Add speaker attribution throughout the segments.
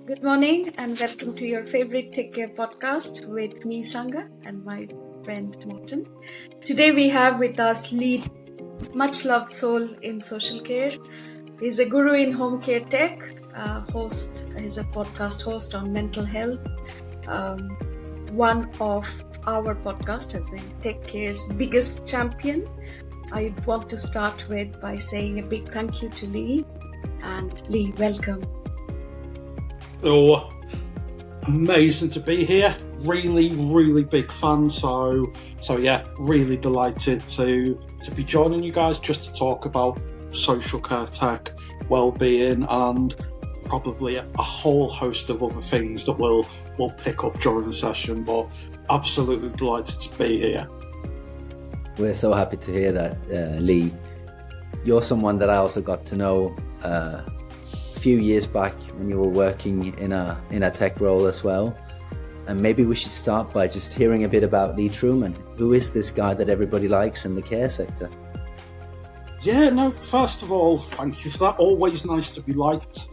Speaker 1: Good morning and welcome to your favorite Take Care podcast with me, Sangha, and my friend Martin. Today we have with us Lee, much loved soul in social care. He's a guru in home care tech, he's a podcast host on mental health. One of our podcast as in Take Care's biggest champion. I want to start with by saying a big thank you to Lee. And Lee, welcome.
Speaker 2: Oh, amazing to be here. Really big fan. So yeah, really delighted to be joining you guys just to talk about social care tech, well-being, and probably a whole host of other things that we'll pick up during the session. But absolutely delighted to be here.
Speaker 3: We're so happy to hear that, Lee. You're someone that I also got to know a few years back when you were working in a tech role as well. And maybe we should start by just hearing a bit about Lee Trueman. Who is this guy that everybody likes in the care sector?
Speaker 2: Yeah, no, first of all, thank you for that. Always nice to be liked.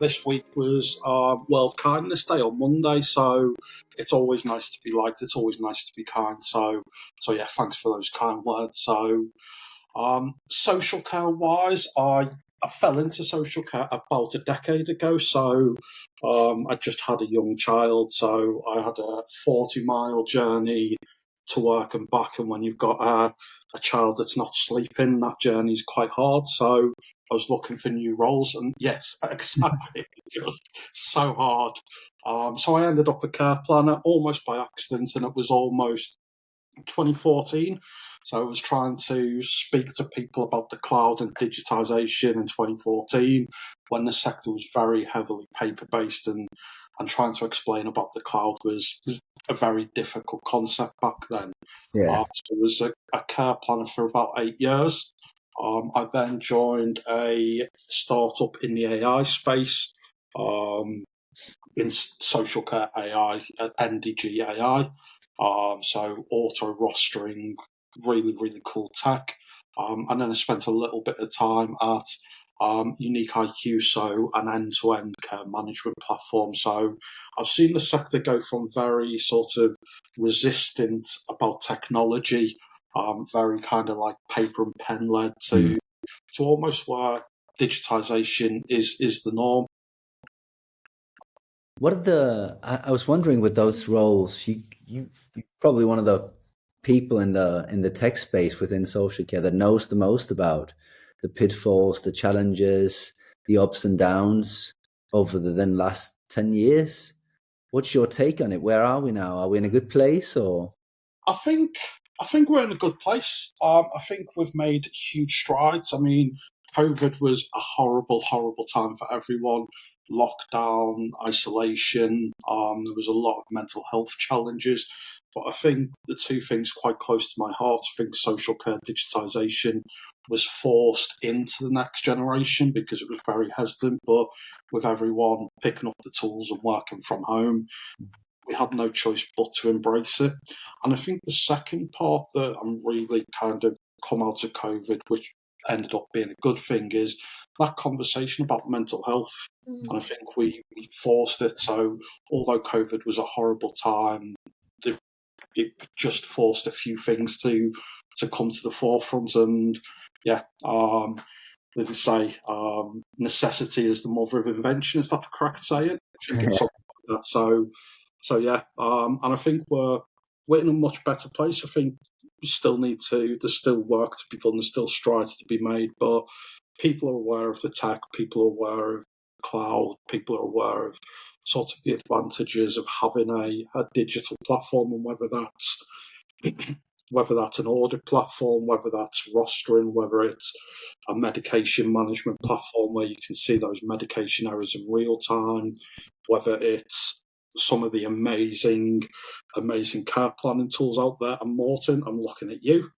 Speaker 2: This week was World Kindness Day on Monday, so it's always nice to be liked. It's always nice to be kind. So yeah, thanks for those kind words. So, social care wise, I fell into social care about a decade ago. So, I just had a young child, so I had a 40-mile journey to work and back. And when you've got a child that's not sleeping, that journey's quite hard. So I was looking for new roles, and yes, exactly, just so hard. So I ended up a care planner almost by accident, and it was almost 2014. So I was trying to speak to people about the cloud and digitalisation in 2014 when the sector was very heavily paper-based, and trying to explain about the cloud was a very difficult concept back then.
Speaker 3: Yeah.
Speaker 2: So I was a care planner for about 8 years. I then joined a startup in the AI space, in social care AI, NDG AI. So auto rostering, really cool tech. And then I spent a little bit of time at Unique IQ, so an end-to-end care management platform. So I've seen the sector go from very sort of resistant about technology, very kind of like paper and pen led, to almost where digitalisation is the norm.
Speaker 3: I was wondering with those roles, you're probably one of the people in the tech space within social care that knows the most about the pitfalls, the challenges, the ups and downs over the then last 10 years. What's your take on it? Where are we now? Are we in a good place, or?
Speaker 2: I think we're in a good place. I think we've made huge strides. I mean, COVID was a horrible time for everyone. Lockdown, isolation. There was a lot of mental health challenges. But I think the two things quite close to my heart, I think social care digitalisation was forced into the next generation because it was very hesitant. But with everyone picking up the tools and working from home, we had no choice but to embrace it. And I think the second part that I'm really kind of come out of COVID, which ended up being a good thing, is that conversation about mental health. And I think we forced it. So although COVID was a horrible time, it just forced a few things to come to the forefront. And yeah, they say necessity is the mother of invention. Is that the correct saying? I think it's something like that. So yeah, and I think we're in a much better place. I think we still there's still work to be done, there's still strides to be made, but people are aware of the tech, people are aware of cloud, people are aware of sort of the advantages of having a digital platform, and whether that's an audit platform, whether that's rostering, whether it's a medication management platform where you can see those medication errors in real time, whether it's some of the amazing care planning tools out there. And Morton, I'm looking at you.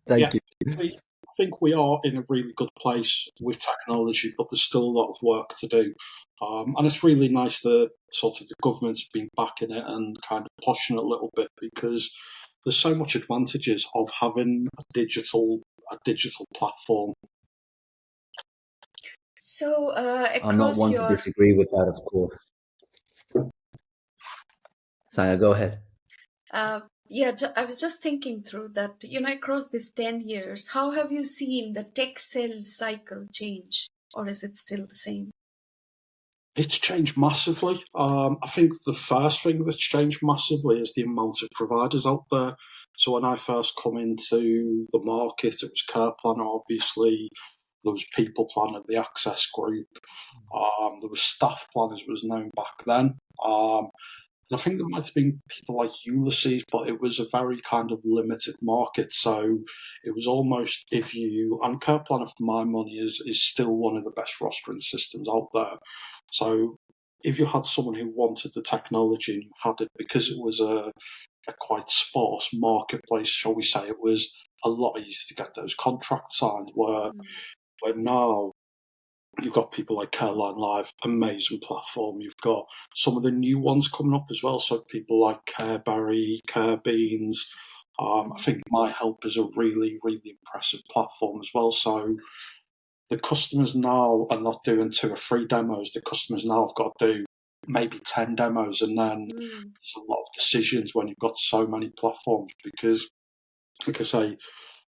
Speaker 3: Thank you.
Speaker 2: I think we are in a really good place with technology, but there's still a lot of work to do. And it's really nice that sort of the government's been backing it and kind of pushing it a little bit, because there's so much advantages of having a digital platform.
Speaker 1: So
Speaker 3: I'm not
Speaker 1: across
Speaker 3: one to
Speaker 1: your
Speaker 3: disagree with that, of course. Sangha, go ahead.
Speaker 1: yeah, I was just thinking through that, across these 10 years, how have you seen the tech sales cycle change, or is it still the same?
Speaker 2: It's changed massively. I think the first thing that's changed massively is the amount of providers out there. So when I first come into the market, it was Care Planner, obviously. There was People Planner, the Access Group. There was Staff Planners, was known back then. And I think there might have been people like Ulysses, but it was a very kind of limited market. So it was almost and Care Planner for my money is still one of the best rostering systems out there. So if you had someone who wanted the technology and you had it, because it was a quite sparse marketplace, shall we say, it was a lot easier to get those contracts signed, where now you've got people like Careline Live, amazing platform. You've got some of the new ones coming up as well. So people like Careberry, Carebeans. I think My Help is a really, really impressive platform as well. So the customers now are not doing 2 or 3 demos. The customers now have got to do maybe 10 demos, and then there's a lot of decisions when you've got so many platforms because, like I say,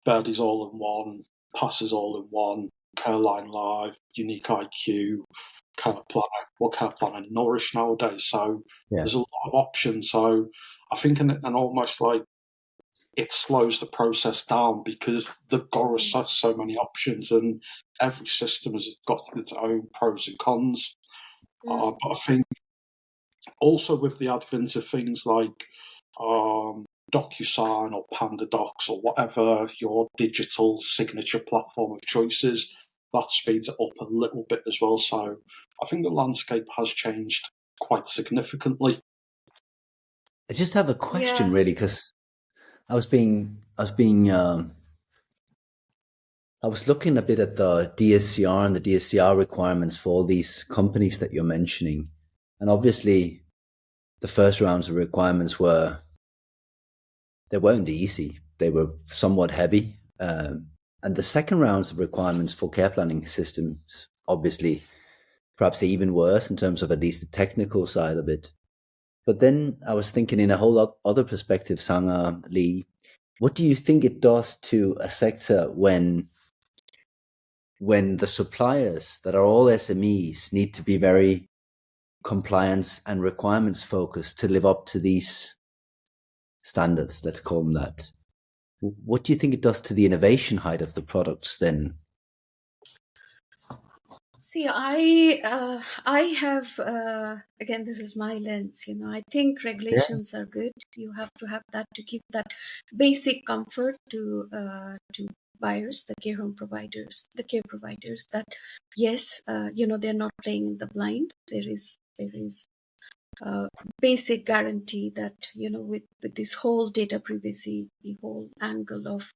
Speaker 2: Birdie's all in one, Pass is all in one, Careline Live, Unique IQ, Care Planner and Nourish nowadays. So there's a lot of options. So I think, and almost like it slows the process down because they've got so many options, and every system has got its own pros and cons. But I think also with the advent of things like DocuSign or PandaDocs or whatever your digital signature platform of choice is, that speeds it up a little bit as well. So I think the landscape has changed quite significantly.
Speaker 3: I just have a question,
Speaker 1: Yeah.
Speaker 3: really, because I was looking a bit at the DSCR and the DSCR requirements for all these companies that you're mentioning. And obviously the first rounds of requirements they weren't easy. They were somewhat heavy. And the second rounds of requirements for care planning systems, obviously, perhaps even worse in terms of at least the technical side of it. But then I was thinking in a whole other perspective, Sangha, Lee, what do you think it does to a sector when the suppliers that are all SMEs need to be very compliance and requirements focused to live up to these standards, let's call them that? What do you think it does to the innovation height of the products then?
Speaker 1: See, I have again, this is my lens. I think regulations are good. You have to have that to give that basic comfort to buyers, the care home providers, the care providers. That yes, they're not playing in the blind. There is basic guarantee that with this whole data privacy, the whole angle of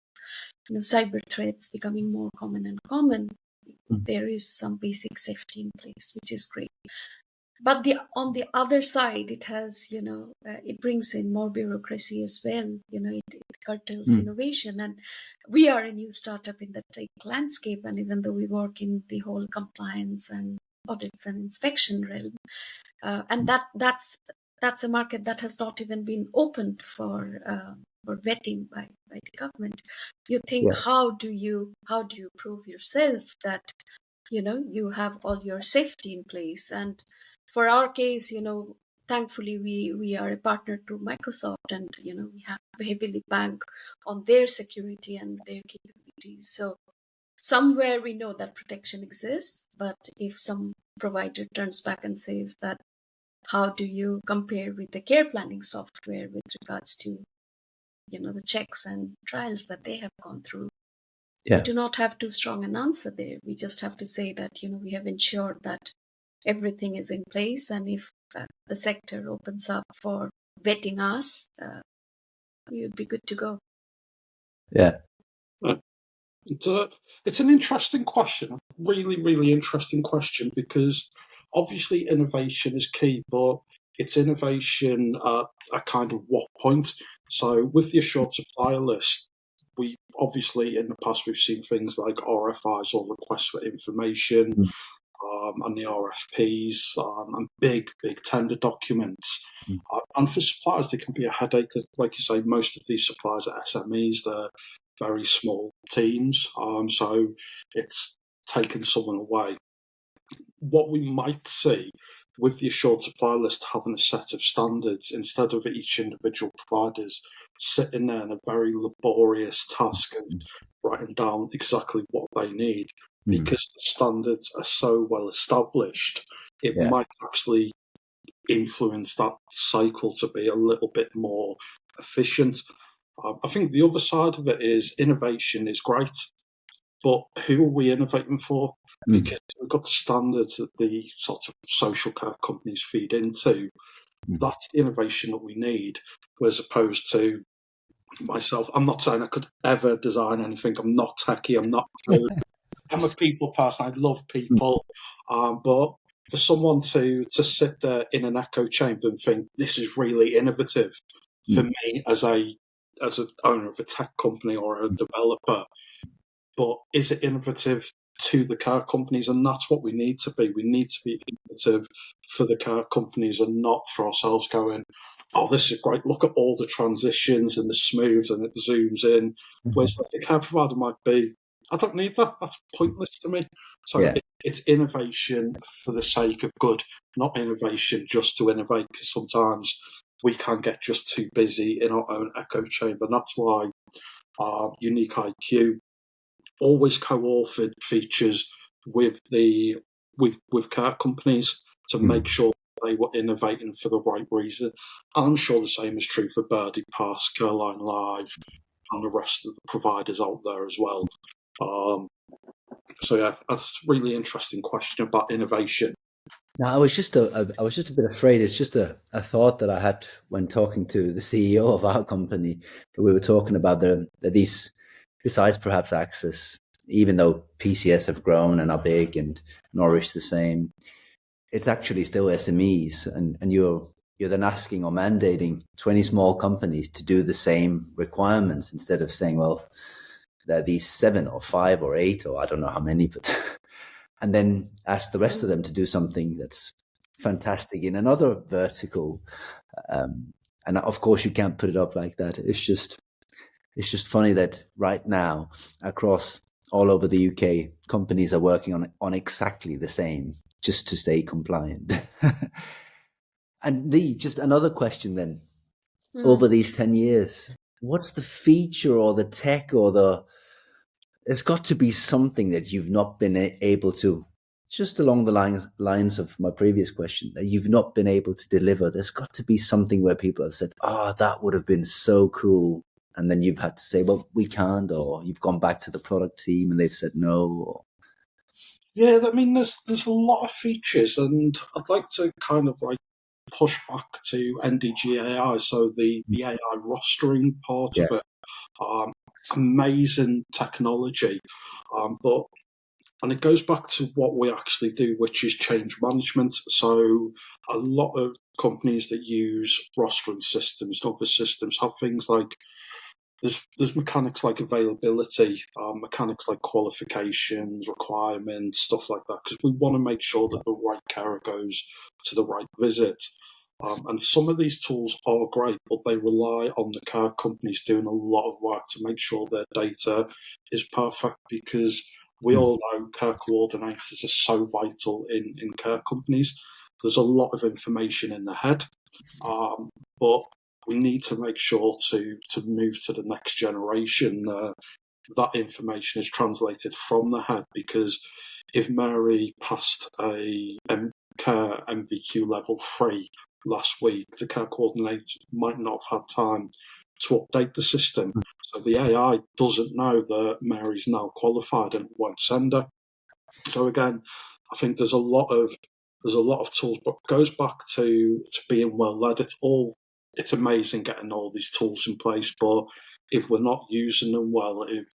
Speaker 1: cyber threats becoming more common and common, there is some basic safety in place, which is great. But on the other side, it has it brings in more bureaucracy as well. It curtails innovation, and we are a new startup in the tech landscape, and even though we work in the whole compliance and audits and inspection realm, and that's a market that has not even been opened for vetting by the government. You think, how do you prove yourself that you have all your safety in place? And for our case, thankfully we are a partner to Microsoft, and we have heavily bank on their security and their capabilities. So somewhere we know that protection exists, but if some provider turns back and says that, how do you compare with the care planning software with regards to the checks and trials that they have gone through? We do not have too strong an answer there. We just have to say that we have ensured that everything is in place, and if the sector opens up for vetting us, we would be good to go.
Speaker 2: It's an interesting question, a really, really interesting question, because obviously innovation is key, but it's innovation at a kind of what point? So with the assured supplier list, we obviously in the past we've seen things like RFIs or requests for information. and the RFPs and big tender documents. And for suppliers, they can be a headache. Like you say, most of these suppliers are SMEs. They're very small teams. So it's taken someone away. What we might see with the assured supply list having a set of standards instead of each individual providers sitting there in a very laborious task of writing down exactly what they need, because the standards are so well established, it might actually influence that cycle to be a little bit more efficient. I think the other side of it is innovation is great, but who are we innovating for? Because we've got the standards that the sort of social care companies feed into. That's the innovation that we need, as opposed to myself. I'm not saying I could ever design anything. I'm not techie. I'm a people person. I love people. But for someone to sit there in an echo chamber and think this is really innovative, for me as an owner of a tech company or a developer, but is it innovative to the car companies? And that's what we need to be. We need to be innovative for the car companies and not for ourselves going, oh, this is great. Look at all the transitions and the smooth and it zooms in. Whereas the car provider might be, I don't need that. That's pointless to me. So it's innovation for the sake of good, not innovation just to innovate, because sometimes we can get just too busy in our own echo chamber. And that's why Unique IQ always co-authored features with car companies to make sure they were innovating for the right reason. I'm sure the same is true for Birdie Pass, Caroline Live, and the rest of the providers out there as well. So yeah, that's a really interesting question about innovation.
Speaker 3: Now, I was just a bit afraid. It's just a thought that I had when talking to the CEO of our company. We were talking about these, besides perhaps access, even though PCS have grown and are big and Norwich the same, it's actually still SMEs, and you're then asking or mandating 20 small companies to do the same requirements instead of saying, well, there are these 7 or 5 or 8 or I don't know how many, but and then ask the rest of them to do something that's fantastic in another vertical. And of course you can't put it up like that. It's just funny that right now across all over the UK, companies are working on exactly the same just to stay compliant. And Lee, just another question then. Over these 10 years, what's the feature or the tech or there's got to be something that you've not been able to, just along the lines of my previous question, that you've not been able to deliver. There's got to be something where people have said, that would have been so cool. And then you've had to say, well, we can't, or you've gone back to the product team and they've said no. Or...
Speaker 2: Yeah, I mean, there's a lot of features, and I'd like to kind of like push back to NDG AI, so the AI rostering part of it. Amazing technology, and it goes back to what we actually do, which is change management. So a lot of companies that use rostering systems and other systems have things like there's mechanics like availability, mechanics like qualifications, requirements, stuff like that, because we want to make sure that the right carer goes to the right visit. And some of these tools are great, but they rely on the care companies doing a lot of work to make sure their data is perfect, because we all know care coordinators are so vital in care companies. There's a lot of information in the head, but we need to make sure to move to the next generation. That information is translated from the head, because if Mary passed a care MVQ level 3 last week, the care coordinator might not have had time to update the system. So the AI doesn't know that Mary's now qualified and won't send her. So again, I think there's a lot of tools, but it goes back to being well led. It's amazing getting all these tools in place, but if we're not using them well, if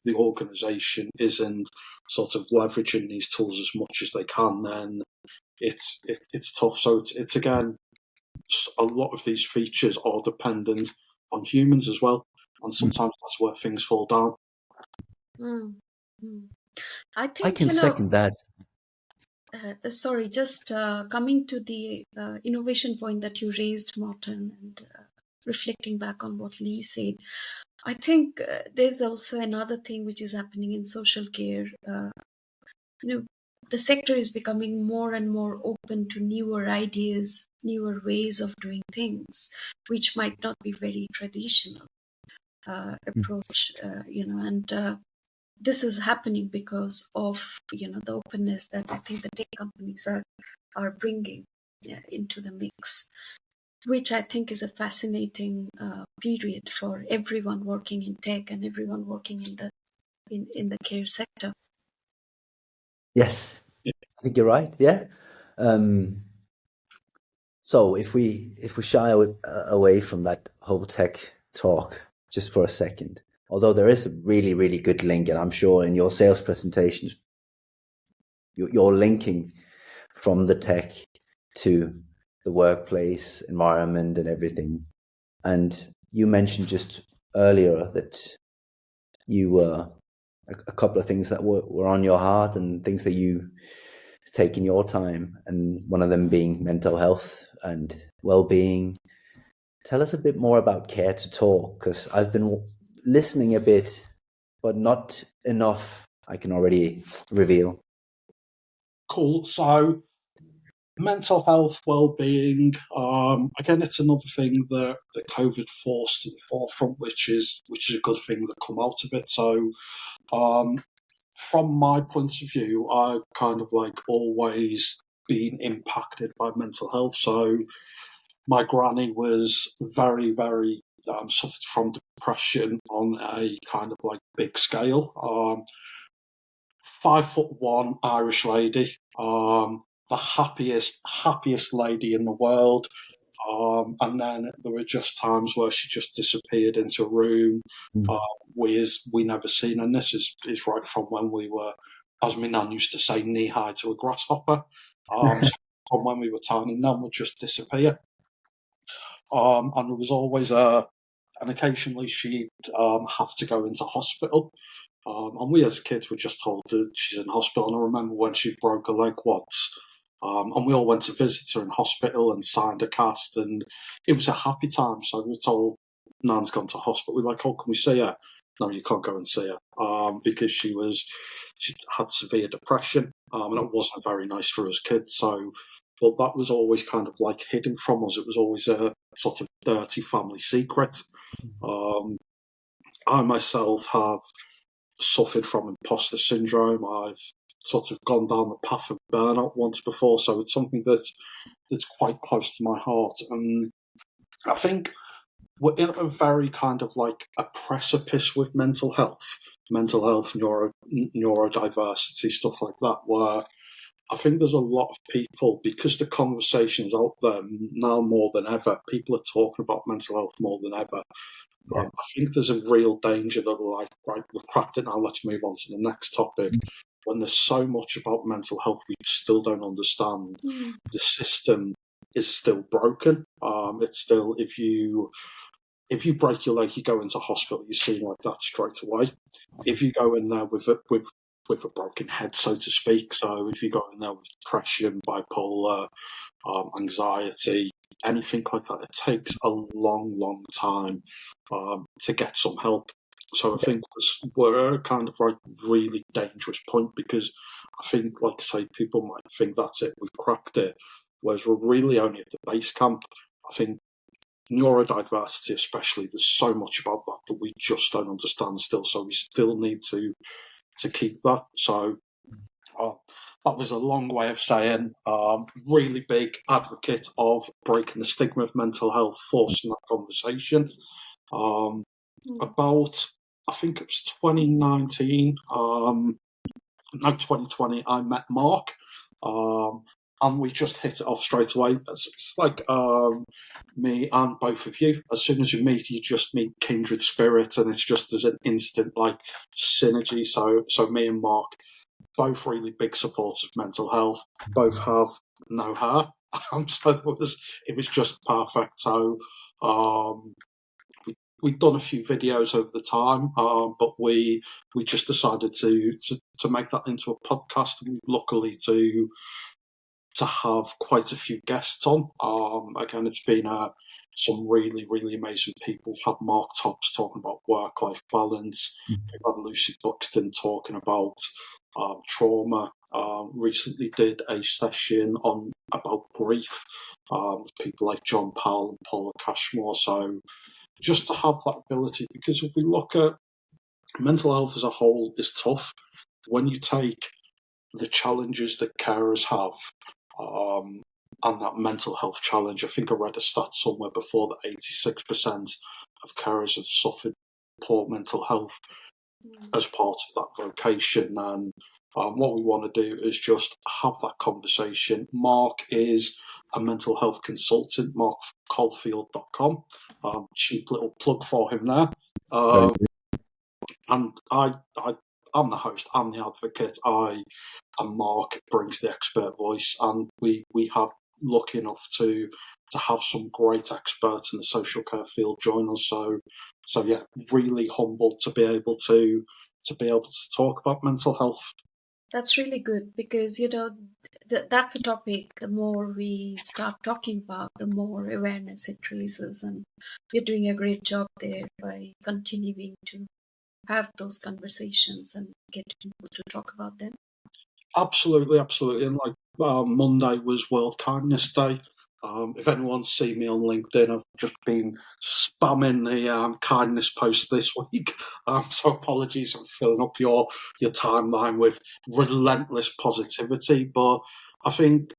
Speaker 2: the organisation isn't sort of leveraging these tools as much as they can, then it's tough. So it's again, a lot of these features are dependent on humans as well, and sometimes that's where things fall down.
Speaker 1: I think
Speaker 3: I can second that.
Speaker 1: sorry, just coming to the innovation point that you raised, Martin, and reflecting back on what Lee said, I think there's also another thing which is happening in social care. The sector is becoming more and more open to newer ideas, newer ways of doing things, which might not be very traditional approach, and this is happening because of the openness that I think the tech companies are bringing into the mix, which I think is a fascinating period for everyone working in tech and everyone working in the care sector.
Speaker 3: Yes, I think you're right. Yeah. So if we shy away from that whole tech talk just for a second, although there is a really, really good link, and I'm sure in your sales presentations, you're linking from the tech to the workplace environment and everything. And you mentioned just earlier that you were a couple of things that were on your heart and things that you taken your time, and one of them being mental health and well-being. Tell us a bit more about Care to Talk, because I've been listening a bit, but not enough, I can already reveal.
Speaker 2: Cool. So, mental health, well-being. Again, it's another thing that COVID forced to the forefront, which is a good thing that come out of it. So, from my point of view, I've kind of like always been impacted by mental health. So, my granny was very, very suffered from depression on a kind of like big scale. 5'1" Irish lady, the happiest lady in the world. And then there were just times where she just disappeared into a room. We never seen, and this is right from when we were, as my nan used to say, knee high to a grasshopper. So from when we were tiny, nan would just disappear. And there was always and occasionally she'd have to go into hospital. And we as kids were just told that she's in hospital. And I remember when she broke her leg once, and we all went to visit her in hospital and signed a cast, and it was a happy time. So we were told, Nan's gone to hospital. We're like, oh, can we see her? No, you can't go and see her, because she had severe depression, and it wasn't very nice for us kids. So, but that was always kind of like hidden from us. It was always a sort of dirty family secret. I myself have suffered from imposter syndrome. I've sort of gone down the path of burnout once before, so it's something that's quite close to my heart. And I think we're in a very kind of like a precipice with mental health, neurodiversity, stuff like that, where I think there's a lot of people, because the conversation's out there now more than ever, people are talking about mental health more than ever. I think there's a real danger that we're like, right, we've cracked it now, let's move on to the next topic. When there's so much about mental health we still don't understand, the system is still broken. It's still, if you break your leg, you go into hospital, you're seen like that straight away. If you go in there with a broken head, so to speak, so if you go in there with depression, bipolar, anxiety, anything like that, it takes a long time to get some help. So I think we're at a kind of like really dangerous point, because I think, like I say, people might think that's it, we've cracked it, whereas we're really only at the base camp. I think neurodiversity especially, there's so much about that we just don't understand still, so we still need to keep that. So that was a long way of saying really big advocate of breaking the stigma of mental health, forcing that conversation. About, I think it was 2019, 2020, I met Mark, and we just hit it off straight away. It's like me and both of you. As soon as you meet, you just meet kindred spirits, and it's just there's an instant like synergy. So me and Mark, both really big supporters of mental health, both have no hair. So it was just perfect. So we'd done a few videos over the time, but we just decided to make that into a podcast, and luckily to have quite a few guests on. Again, it's been some really, really amazing people. We've had Mark Tops talking about work-life balance. We've had Lucy Buxton talking about trauma. Recently did a session about grief with people like John Powell and Paula Cashmore. So just to have that ability, because if we look at mental health as a whole is tough. When you take the challenges that carers have, and that mental health challenge, I think I read a stat somewhere before that 86% of carers have suffered poor mental health as part of that vocation. And what we want to do is just have that conversation. Mark is a mental health consultant, markcaulfield.com. Cheap little plug for him there. And I'm the host, I'm the advocate, and Mark brings the expert voice, and we have lucky enough to have some great experts in the social care field join us. So yeah, really humbled to be able to talk about mental health.
Speaker 1: That's really good, because that's a topic. The more we start talking about, the more awareness it raises, and you're doing a great job there by continuing to have those conversations and get people to talk about them.
Speaker 2: Absolutely. And like Monday was World Kindness Day. If anyone's seen me on LinkedIn, I've just been spamming the kindness posts this week. So apologies, I'm filling up your timeline with relentless positivity. But I think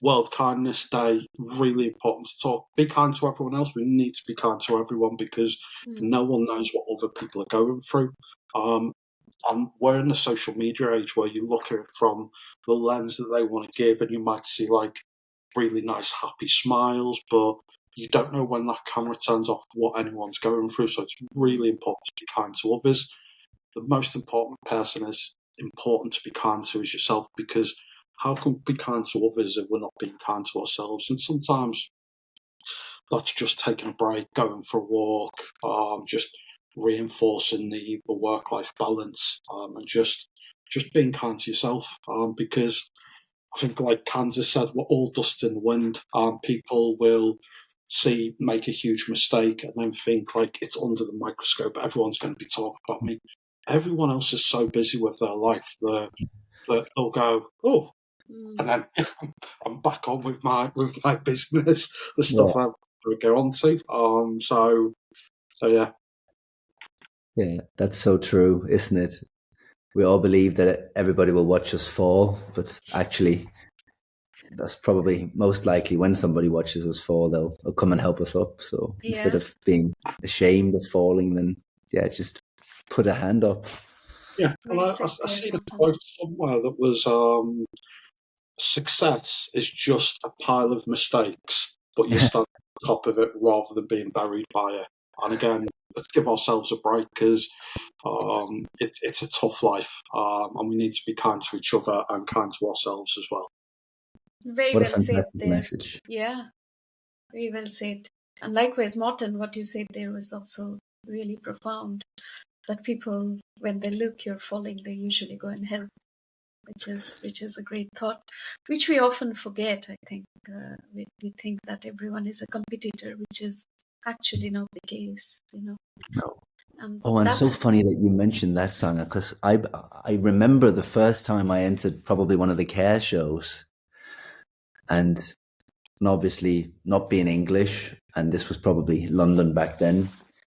Speaker 2: World Kindness Day, really important to talk. Be kind to everyone else. We need to be kind to everyone, because no one knows what other people are going through. And we're in the social media age where you look at it from the lens that they want to give, and you might see like really nice, happy smiles, but you don't know when that camera turns off what anyone's going through. So it's really important to be kind to others. The most important person is important to be kind to is yourself, because how can we be kind to others if we're not being kind to ourselves? And sometimes that's just taking a break, going for a walk, just reinforcing the work-life balance, and just being kind to yourself, because I think, like Kansas said, we're all dust in the wind. People will make a huge mistake and then think like it's under the microscope. Everyone's going to be talking about me. Everyone else is so busy with their life that they'll go, oh, and then I'm back on with my business, the stuff I would go on to. So yeah.
Speaker 3: Yeah, that's so true, isn't it? We all believe that everybody will watch us fall, but actually, that's probably most likely when somebody watches us fall, they'll come and help us up. So instead of being ashamed of falling, then just put a hand up.
Speaker 2: Yeah, and I seen a quote somewhere that was, success is just a pile of mistakes, but you stand on top of it rather than being buried by it. And again, let's give ourselves a break, because it's a tough life, and we need to be kind to each other and kind to ourselves as well.
Speaker 1: Very
Speaker 3: what
Speaker 1: well
Speaker 3: a fantastic
Speaker 1: said there.
Speaker 3: message.
Speaker 1: Yeah, very well said. And likewise, Morten, what you said there was also really profound. That people, when they look you're falling, they usually go and help, which is a great thought, which we often forget. I think we think that everyone is a competitor, which is actually not the case.
Speaker 3: No.
Speaker 1: And
Speaker 3: so funny that you mentioned that, Sangha, because I remember the first time I entered probably one of the care shows, and obviously not being English, and this was probably London back then,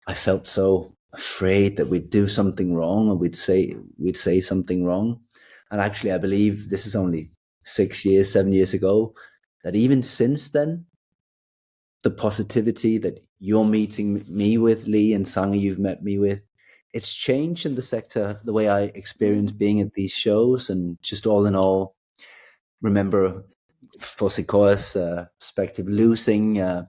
Speaker 3: I felt so afraid that we'd do something wrong, or we'd say something wrong. And actually, I believe this is only 7 years ago, that even since then, the positivity that you're meeting me with, Lee, and Sangha you've met me with, it's changed in the sector, the way I experience being at these shows. And just all in all, remember, for Sequoia's perspective, losing a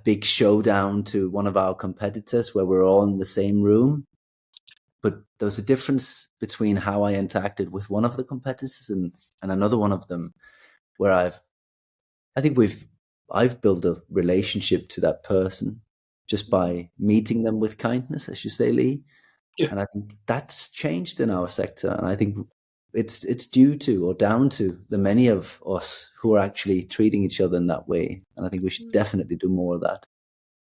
Speaker 3: big showdown to one of our competitors where we're all in the same room. But there was a difference between how I interacted with one of the competitors and another one of them, where I've built a relationship to that person. just by meeting them with kindness, as you say, Lee.
Speaker 2: Yeah.
Speaker 3: And I think that's changed in our sector. And I think it's due to or down to the many of us who are actually treating each other in that way. And I think we should definitely do more of that.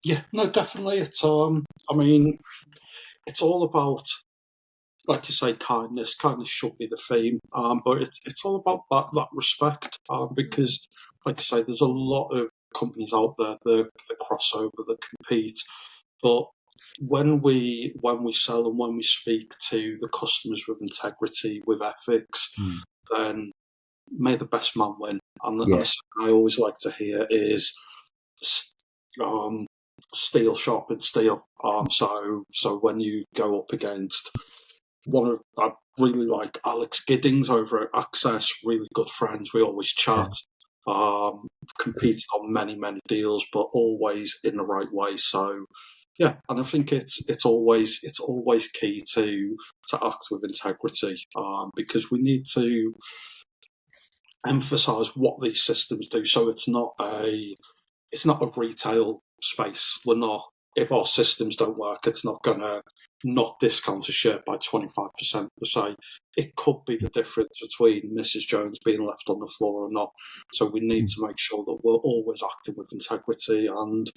Speaker 2: Yeah, no, definitely. It's I mean, it's all about, like you say, kindness. Kindness should be the theme, but it's all about that respect, because, like I say, there's a lot of companies out there that cross over, that compete, but when we sell and when we speak to the customers with integrity, with ethics, then may the best man win. And the thing I always like to hear is steel sharpens steel. So when you go up against I really like Alex Giddings over at Access, really good friends. We always chat. Competed on many deals, but always in the right way. So yeah, and I think it's always key to act with integrity, because we need to emphasise what these systems do. So it's not a retail space. We're not. If our systems don't work, it's not going to not discount a shirt by 25% per se. It could be the difference between Mrs. Jones being left on the floor or not. So we need to make sure that we're always acting with integrity. And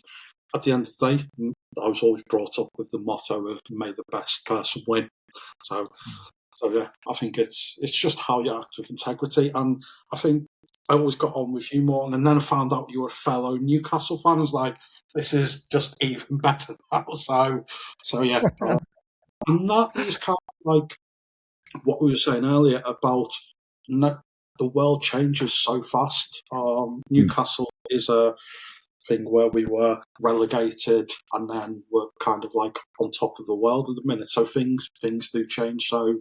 Speaker 2: at the end of the day, I was always brought up with the motto of "May the best person win." So yeah, I think it's just how you act with integrity. And I think I always got on with you more, and then I found out you were a fellow Newcastle fan. I was like, this is just even better now. So yeah. And that is kind of like what we were saying earlier about the world changes so fast. Newcastle is a thing where we were relegated and then we're kind of like on top of the world at the minute. So things do change. So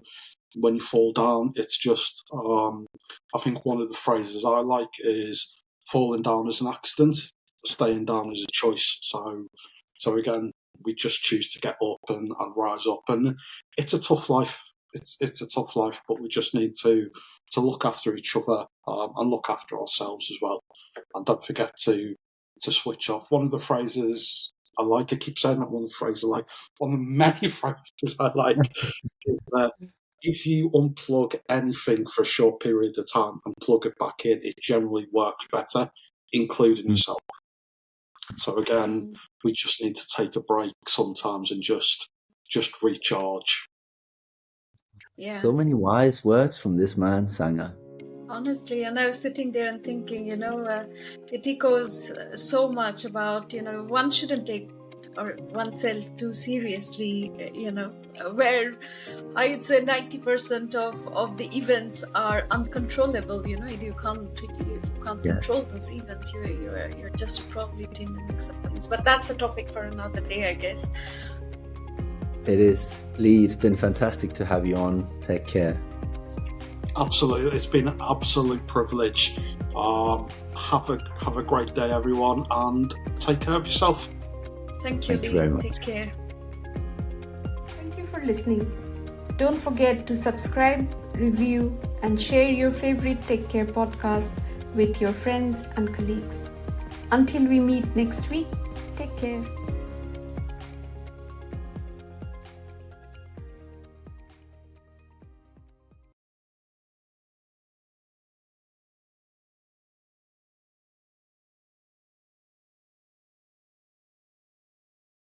Speaker 2: when you fall down, it's just, I think one of the phrases I like is falling down is an accident, staying down is a choice. So again, we just choose to get up and rise up. And it's a tough life. It's a tough life, but we just need to look after each other, and look after ourselves as well. And don't forget to switch off. One of the phrases I like, I keep saying that, one of the phrases I like, one of the many phrases I like is that if you unplug anything for a short period of time and plug it back in, it generally works better, including yourself. So again, we just need to take a break sometimes and just recharge.
Speaker 1: Yeah.
Speaker 3: So many wise words from this man, Sangha.
Speaker 1: Honestly, and I was sitting there and thinking, it echoes so much about, one shouldn't take oneself too seriously, where I'd say 90% of the events are uncontrollable. You can't control those events. You're just probably in the acceptance. But that's a topic for another day, I guess.
Speaker 3: It is. Lee, it's been fantastic to have you on. Take care.
Speaker 2: Absolutely, it's been an absolute privilege. Have a great day, everyone, and take care of yourself.
Speaker 1: Thank you, Lee.
Speaker 3: Very much.
Speaker 1: Take care.
Speaker 4: Thank you for listening. Don't forget to subscribe, review, and share your favorite Take Care podcast with your friends and colleagues. Until we meet next week, take care.